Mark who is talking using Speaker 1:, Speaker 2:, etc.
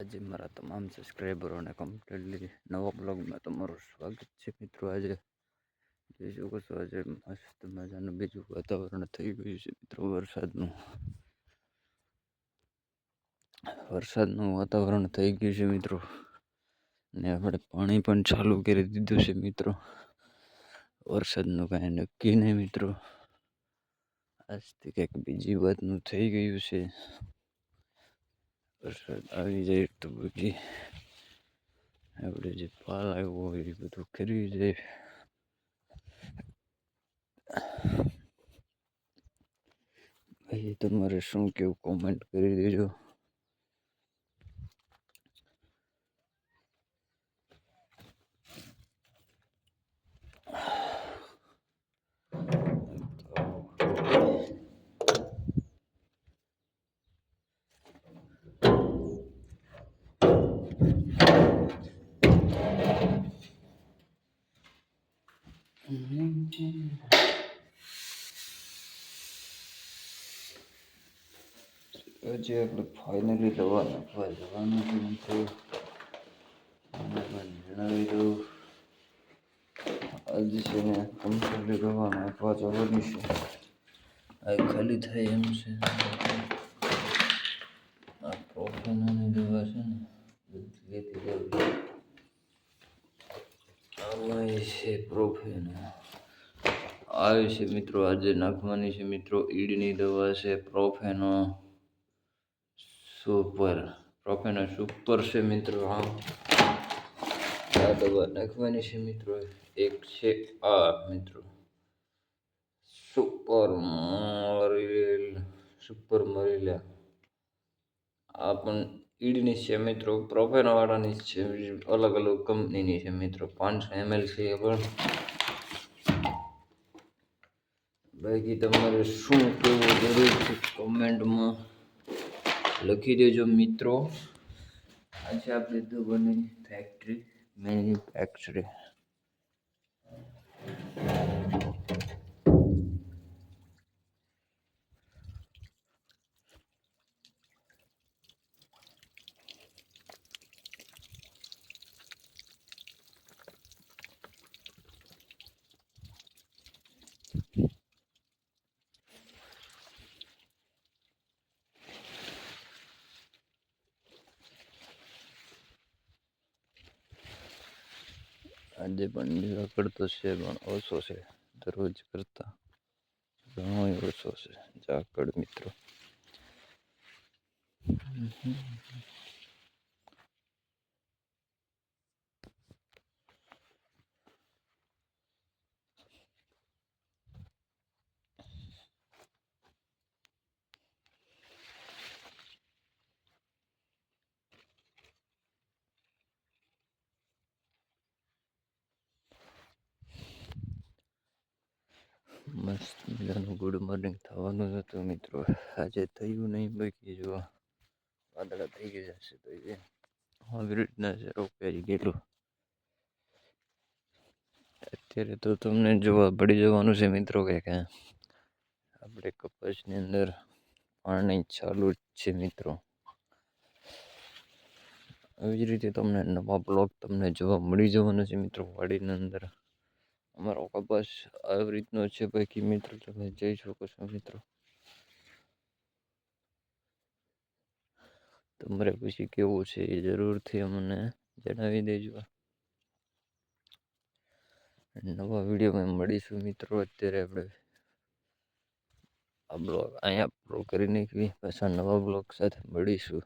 Speaker 1: આજે મારા તમામ સબસ્ક્રાઈબરોને કમ્પ્લીટલી નવા બ્લોગમાં તમારું સ્વાગત છે મિત્રો. આજે જોઈ શકો છો, આજે મસ્ત મજાનું બીજું વાતાવરણ થઈ ગયું છે મિત્રો. વરસાદનું વાતાવરણ થઈ ગયું છે મિત્રો, ને આપણે પાણી પણ ચાલુ કરી દીધું છે મિત્રો. વરસાદનું કાંઈ નક્કી નહીં મિત્રો, આજથી કંઈક બીજી વાતનું થઈ ગયું છે. વરસાદ આવી જાય તો બધી આપણે જે પાલ આવ્યો હોય એ બધું કરી જાય. ભાઈ તમારે શું કેવું કોમેન્ટ કરી દેજો. આજે આપણે ફાઇનલી દવા નાખવા જવાનું છે મિત્રો. જણાવી દઉં, આજે છે ને કમ્પ્લીટલી દવા નાખવા જવાની છે. આ ખાલી થાય એમ છે. આ પ્રોફેનોની દવા છે ને બધી લેતી જવી. આમાં છે પ્રોફેનો આવે છે મિત્રો. આજે નાખવાની છે મિત્રો. ઈડની દવા છે પ્રોફેનો સુપર છે મિત્રો. આ દવા નાખવાની છે મિત્રો. એક છે આ મિત્રો સુપર મરેલા. આ પણ ઈડની છે મિત્રો. પ્રોફેનો વાળાની છે, અલગ અલગ કંપનીની છે મિત્રો. 500 ml છે એ પણ. બાકી તમારે શું કહેવું જરૂરથી કોમેન્ટમાં લખી દેજો મિત્રો. આજે આપણે દવાની ફેક્ટરી મેન્યુફેક્ચરિંગ. આજે પણ નિરાકર તો છે પણ ઓછો છે, દરરોજ કરતા ઘણો ઓછો છે ઝાકળ મિત્રો. મસ્ત મજાનું ગુડ મોર્નિંગ થવાનું હતું મિત્રો. આજે થયું નહીં. બાકી જો વાદળા થઈ ગયા જશે તો એ આવી રીતના છે રોકાઈ ગયેલું. અત્યારે તો તમને જોવા પડી જવાનું છે મિત્રો કે આપણે કપાસની અંદર પાણી ચાલુ જ છે મિત્રો. આવી જ રીતે તમને નવા બ્લોગ તમને જોવા મળી જવાનો છે મિત્રો. વાડીની અંદર અમારો કપાસ આવી રીતનો છે. બાકી મિત્રો તમે જઈ શકો છો મિત્રો. તમારે પછી કેવું છે એ જરૂરથી અમને જણાવી દેજો. નવા વિડીયોમાં મળીશું મિત્રો. અત્યારે આપણે આ બ્લોગ અહીંયા પૂરો કરી નાખવી, પાછા નવા બ્લોગ સાથે મળીશું.